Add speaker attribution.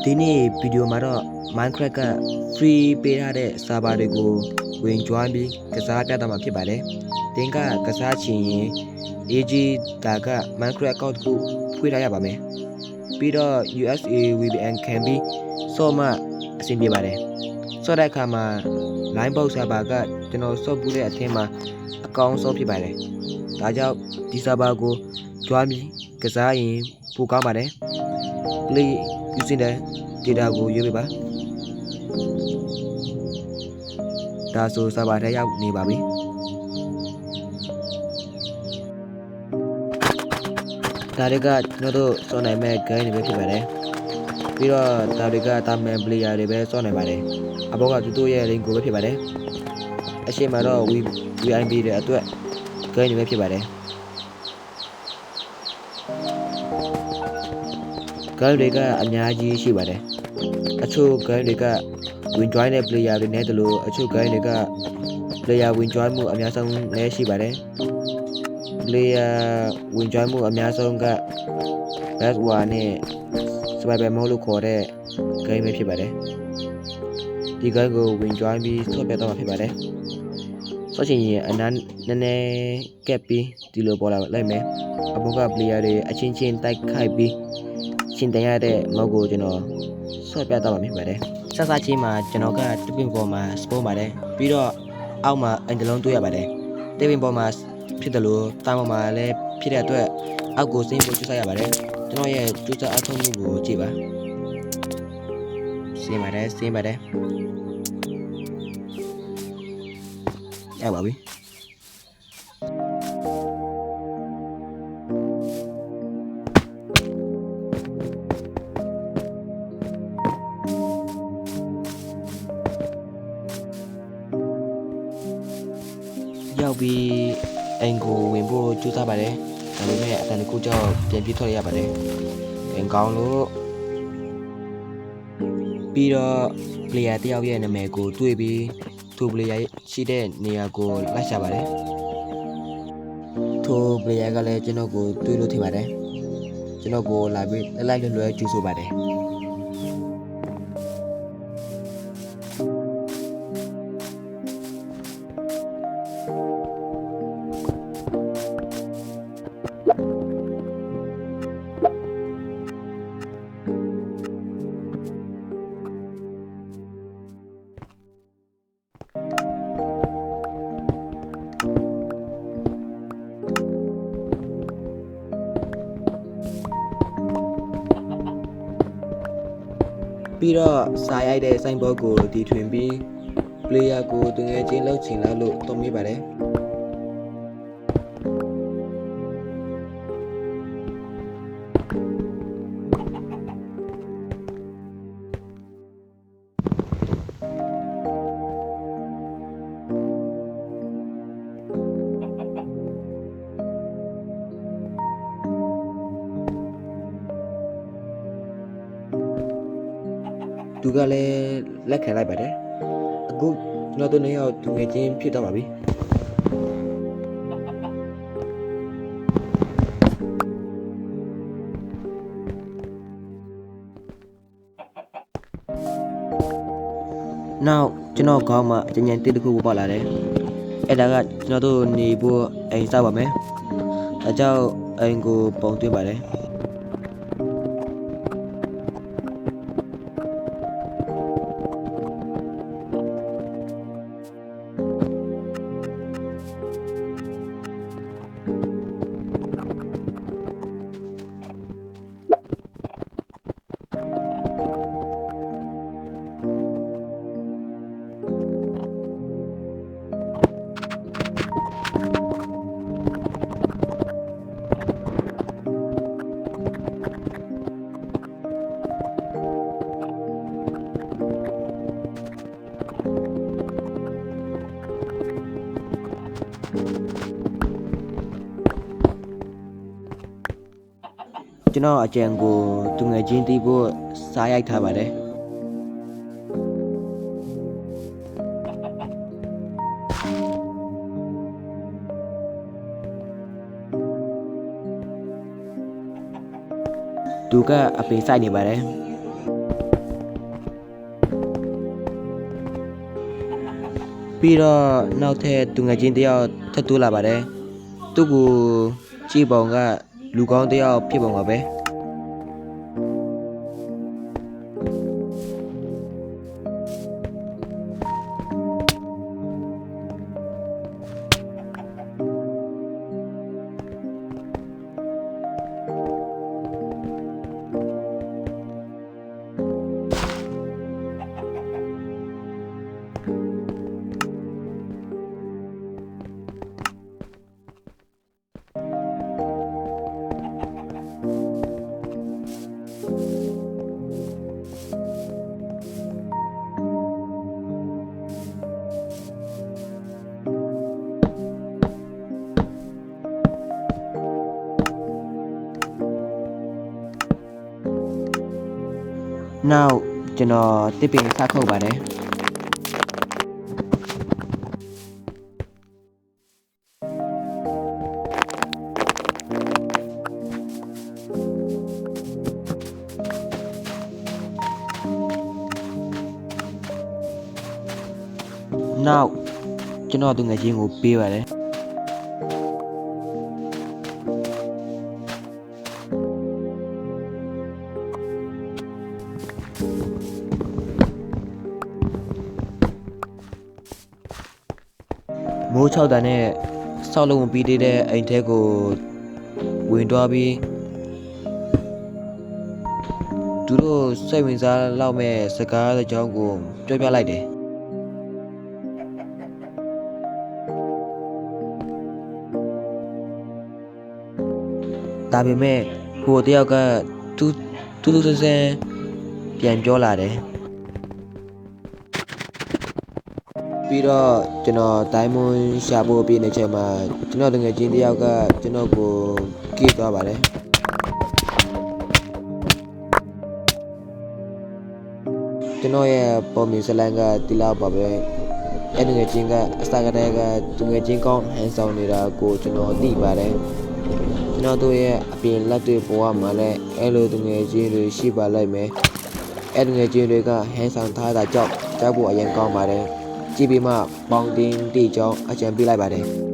Speaker 1: ဒီနေ့ဗီဒီယိုမှာတော့ Minecraft က free ပေးထားတဲ့ server တွေကိုဝင် join ပြီးကစားပြသမှာဖြစ်ပါတယ်။သင်ကကစားချင်ရင် AG ဒါက Minecraft account တစ်ခုဖွင့်ထားရပါမယ်။ပြီးတော့ USA VPN ခံပြီးဆော့မှအဆင်ပြေပါတယ်။ဆော့တဲ့အခါမှာ line box server ကကျွန်တော်ဆော့ပူးတဲ့အထင်းမှာအကောင့်ဆော့ဖြစ်ပါတယ်။ဒါကြောင့်ဒီ server ကို join ပြီးကစားရင်ပိုကောင်းပါတယ်။ play using the data ကိုရွေးပေးပါဒါဆို server ထဲရောက်နေပါပြီဒါတွေကကျွန်တော်တို့စောနိုင်မဲ့ game တွေပဲဖြစ်ပါတယ်ပြီးတော့ဒါတွေကတာမန် player တွေပဲစောနိုင်ပါတယ်အဘောကသူတို့ရဲ့ link ကိုပဲဖြစ်ပါတယ်အရှိမတော့ VIP တွေအတွက် game တွေပဲဖြစ်ပါတယ်game တွေကအများကြီးရှိပါတယ်အချို့ game တွေက win join တဲ့ player တွေနဲ့တလို့အချို့ game တွေက player win join မှုအများဆုံးလည်းရှိပါတယ် player win join မှုအများဆုံးက best war နဲ့ survival mode လို့ခေါ်တဲ့ game ပဲဖြစ်ပါတယ်ဒီ game ကို win join ပြီးဆော့ပြတော့မှာဖြစ်ပါတယ်ဆော့ချင်ရင်အနည်းနည်းကပ်ပြီးဒီလိုပေါ်လာလိုက်မယ်အပေါ်က player တွေအချင်းချင်းတိုက်ခိုက်ပြီးရှင်တန်ရတဲ့ mode ကိုကျွန်တော်ဆော့ပြတော့မှာဖြစ်ပါတယ်စစချင်းမှာကျွန်တော်ကတပင်ပေါ်မှာ spawn ပါတယ်ပြီးတော့အောက်မှာအင်တလုံးတွေ့ရပါတယ်တပင်ပေါ်မှာဖြစ်တယ်လို့တာပေါ်မှာလည်းဖြစ်တဲ့အတွက်အောက်ကိုဆင်းဖို့ကြိုးစားရပါတယ်ကျွန်တော်ရဲ့ကြိုးစားအထောက်မှုကိုကြည့်ပါဆင်းပါတယ်ရပါပြီရောက်ပြီးအိမ်ကိုဝင်ဖို့ကြိုးစားပါတယ်ဒါပေမဲ့အတန်တကူကြောင့်ပြန်ပြေးထွက်ရပါတယ်အိမ်ကောင်းလို့ပြီးတော့ player တယောက်ရဲ့နာမည်ကိုတွေ့ပြီးထို player ရှိတဲ့နေရာကိုလိုက်ရှာပါတယ်ထို player ကလည်းကျွန်တော်ကိုတွေ့လို့ထင်ပါတယ်ကျွန်တော်ကိုလာပြီးလိုက်လွယ်ကြိုးဆိုပါတယ်ပြီးတော့စာရိုက်တဲ့စိုင်းဘောကိုတီထွင်ပြီး player ကိုတငယ်ချင်းလောက်ချင်လားလို့သုံးမိပါတယ်သူကလည်းလက်ခံလိုက်ပါတယ်အခုကျွန်တော်တို့နှစ်ယောက်သူငယ်ချင်းဖြစ်တော့ပါပြီနောက်ကျွန်တော်ခေါင်းမှာအကျဉ်းချင်းတစ်ခုပေါ်လာတယ်အဲ့ဒါကကျွန်တော်တို့နေဖို့အိမ်ဆောက်ပါမယ်အဲကြောင့်အိမ်ကိုပုံသွင်းပါတယ်ကျွန်တော်အကြံကိုသူငယ်ချင်းတီးဖို့စားရိုက်ထားပါတယ်သူကအပေဆိုင်နေပါတယ် ပြီးတော့နောက်ထပ်သူငယ်ချင်းတယောက်ထပ်တိုးလာပါတယ်သူ့ကိုကြည့်ပုံကလူကောင်းတယောက်ဖြစ်ပုံပါပဲနောက်ကျွန်တော်တစ်ပင်စခုတ်ပါတယ်နောက်ကျွန်တော်သူငယ်ချင်းကိုပေးပါတယ်မိုး6တန်နဲ့ဆောက်လုံးပြီးသေးတဲ့အိမ်ထဲကိုဝင်သွားပြီးသူတို့စိတ်ဝင်စားလောက်မဲ့စကားအကြောင်းကိုပြောပြလိုက်တယ်ဒါပေမဲ့ဟိုတယောက်ကတူဆန်းဆန်းပြန်ပြောလာတယ်ပြီးတော့ကျွန်တော်တိုင်းမွန်ရှာဖို့ပြည့်နေချိန်မှာကျွန်တော်တကယ်ချင်းတယောက်ကကျွန်တော်ကိုကြေးသွားပါတယ်ကျွန်တော်ရဲ့ပေါ်မီဇလန်ကတီလာပါပဲအဲ့တကယ်ချင်းကအစကတည်းကတကယ်ချင်းကောင်းဟန်ဆောင်နေတာကိုကျွန်တော်သိပါတယ်ကျွန်တော်တို့ရဲ့အပြင်လက်တွေပေါ်မှာလည်းအဲ့လိုတကယ်ချင်းတွေရှိပါလိမ့်မယ်အဲ့တကယ်ချင်းတွေကဟန်ဆောင်ထားတာကြောက်ဖို့အရင်ကောင်းပါတယ်ကြည့်ပြီးမှပေါင်းတင်တီကြောင်းအကြံပေးလိုက်ပါတယ်